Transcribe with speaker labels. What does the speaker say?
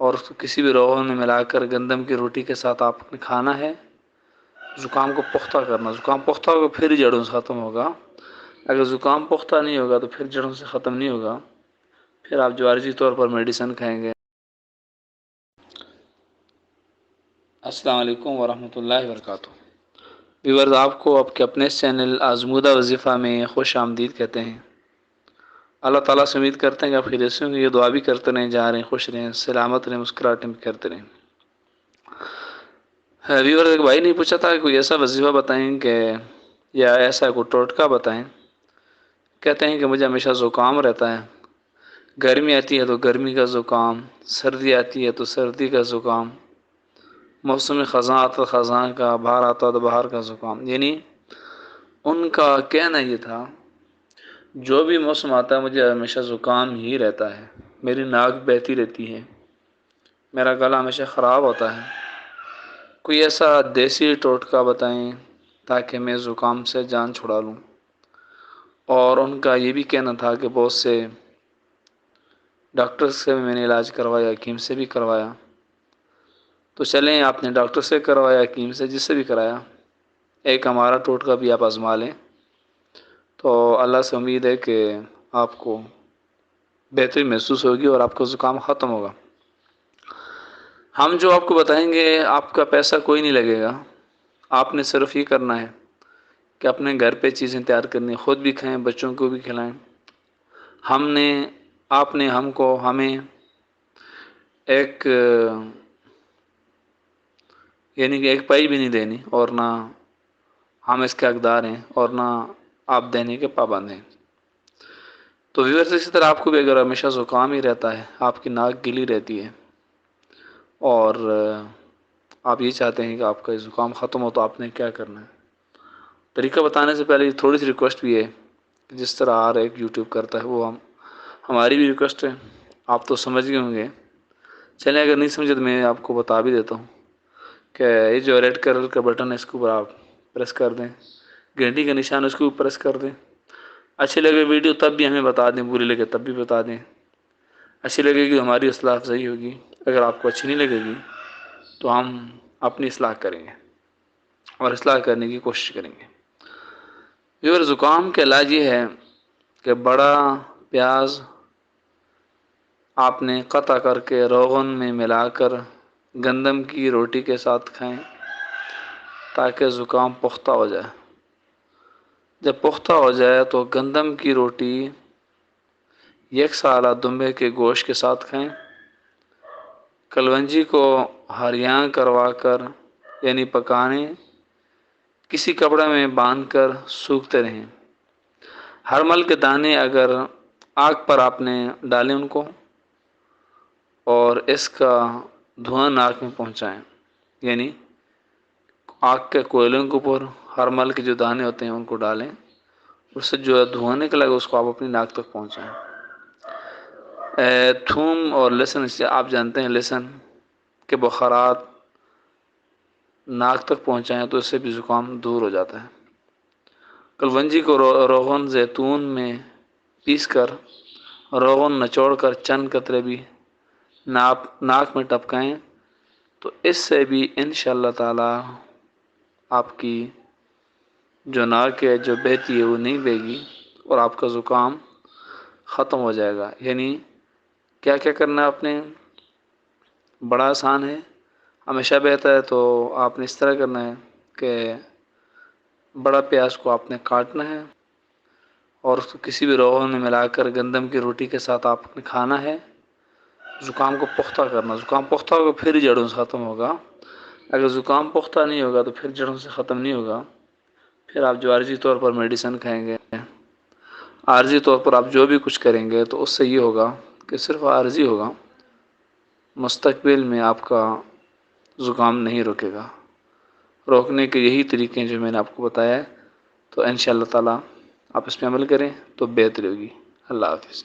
Speaker 1: اور اس کو کسی بھی روغن میں ملا کر گندم کی روٹی کے ساتھ آپ نے کھانا ہے۔ زکام کو پختہ کرنا، زکام پختہ ہوگا پھر ہی جڑوں سے ختم ہوگا۔ اگر زکام پختہ نہیں ہوگا تو پھر جڑوں سے ختم نہیں ہوگا، پھر آپ جو عارضی طور پر میڈیسن کھائیں گے۔ السلام علیکم ورحمۃ اللہ وبرکاتہ۔ ویورز، آپ کو آپ کے اپنے چینل آزمودہ وظیفہ میں خوش آمدید کہتے ہیں۔ اللہ تعالیٰ سے امید کرتے ہیں کہ آپ خیریت سے ہوں گے۔ یہ دعا بھی کرتے رہیں، جا رہے ہیں خوش رہیں، سلامت رہیں، مسکراہٹیں بھی کرتے رہیں۔ ویورز، ایک بھائی نے پوچھا تھا کہ کوئی ایسا وظیفہ بتائیں کہ یا ایسا کوئی ٹوٹکا بتائیں۔ کہتے ہیں کہ مجھے ہمیشہ زکام رہتا ہے، گرمی آتی ہے تو گرمی کا زکام، سردی آتی ہے تو سردی کا زکام، موسم خزاں آتا تو خزاں کا، بہار آتا تو بہار کا زکام۔ یعنی ان کا کہنا یہ تھا جو بھی موسم آتا ہے مجھے ہمیشہ زکام ہی رہتا ہے، میری ناک بہتی رہتی ہے، میرا گلا ہمیشہ خراب ہوتا ہے۔ کوئی ایسا دیسی ٹوٹکا بتائیں تاکہ میں زکام سے جان چھڑا لوں۔ اور ان کا یہ بھی کہنا تھا کہ بہت سے ڈاکٹر سے میں نے علاج کروایا، حکیم سے بھی کروایا، تو چلیں آپ نے ڈاکٹر سے کروایا، حکیم سے، جس سے بھی کرایا، ایک ہمارا ٹوٹکا بھی آپ آزما لیں تو اللہ سے امید ہے کہ آپ کو بہتری محسوس ہوگی اور آپ کا زکام ختم ہوگا۔ ہم جو آپ کو بتائیں گے آپ کا پیسہ کوئی نہیں لگے گا، آپ نے صرف یہ کرنا ہے کہ اپنے گھر پہ چیزیں تیار کرنی، خود بھی کھائیں، بچوں کو بھی کھلائیں۔ آپ نے ہمیں ایک یعنی کہ ایک پائی بھی نہیں دینی، اور نہ ہم اس کے حقدار ہیں اور نہ آپ دینے کے پابند ہیں۔ تو ویورز، اسی طرح آپ کو بھی اگر ہمیشہ زکام ہی رہتا ہے، آپ کی ناک گلی رہتی ہے اور آپ یہ چاہتے ہیں کہ آپ کا زکام ختم ہو، تو آپ نے کیا کرنا ہے؟ طریقہ بتانے سے پہلے تھوڑی سی ریکویسٹ بھی ہے کہ جس طرح ہر ایک یوٹیوب کرتا ہے وہ ہماری بھی ریکویسٹ ہے، آپ تو سمجھ گئے ہوں گے، چلیں اگر نہیں سمجھے تو میں آپ کو بتا بھی دیتا ہوں کہ یہ جو ریڈ کلر کا بٹن ہے اس کے اوپر آپ پریس کر دیں، گھنٹی کا نشان اس کے اوپر پریس کر دیں۔ اچھی لگے ویڈیو تب بھی ہمیں بتا دیں، بری لگے تب بھی بتا دیں۔ اچھی لگے گی ہماری اصلاح افزائی ہوگی، اگر آپ کو اچھی نہیں لگے گی تو ہم اپنی اصلاح کریں گے اور اصلاح کرنے کی کوشش کریں گے۔ اور زکام کا علاج یہ ہے کہ بڑا پیاز آپ نے قطع کر کے روغن میں ملا کر گندم کی روٹی کے ساتھ کھائیں تاکہ زکام پختہ ہو جائے۔ جب پختہ ہو جائے تو گندم کی روٹی یک سالہ دمبے کے گوشت کے ساتھ کھائیں۔ کلونجی کو ہریاں کروا کر یعنی پکانے، کسی کپڑے میں باندھ کر سوکھتے رہیں۔ ہر مل کے دانے اگر آگ پر آپ نے ڈالیں ان کو، اور اس کا دھواں ناک میں پہنچائیں، یعنی آگ کے کوئلوں کے اوپر ہر مل کے جو دانے ہوتے ہیں ان کو ڈالیں، اس سے جو دھواں نکلے گا اس کو آپ اپنی ناک تک پہنچائیں۔ تھوم اور لہسن، سے آپ جانتے ہیں لہسن کے بخارات ناک تک پہنچائیں تو اس سے بھی زکام دور ہو جاتا ہے۔ کلونجی کو روغن زیتون میں پیس کر روغن نچوڑ کر چند قطرے بھی ناک میں ٹپکائیں تو اس سے بھی انشاءاللہ تعالی آپ کی جو ناک ہے جو بہتی ہے وہ نہیں بہے گی اور آپ کا زکام ختم ہو جائے گا۔ یعنی کیا کیا کرنا ہے آپ نے؟ بڑا آسان ہے، ہمیشہ بہتا ہے تو آپ نے اس طرح کرنا ہے کہ بڑا پیاز کو آپ نے کاٹنا ہے اور اس کو کسی بھی روغن میں ملا کر گندم کی روٹی کے ساتھ آپ نے کھانا ہے۔ زکام کو پختہ کرنا، زکام پختہ ہوگا پھر ہی جڑوں سے ختم ہوگا۔ اگر زکام پختہ نہیں ہوگا تو پھر جڑوں سے ختم نہیں ہوگا، پھر آپ جو عارضی طور پر میڈیسن کھائیں گے، عارضی طور پر آپ جو بھی کچھ کریں گے تو اس سے یہ ہوگا کہ صرف عارضی ہوگا، مستقبل میں آپ کا زکام نہیں رکے گا۔ روکنے کے یہی طریقے ہیں جو میں نے آپ کو بتایا ہے، تو انشاءاللہ تعالی آپ اس پہ عمل کریں تو بہتر ہوگی۔ اللہ حافظ۔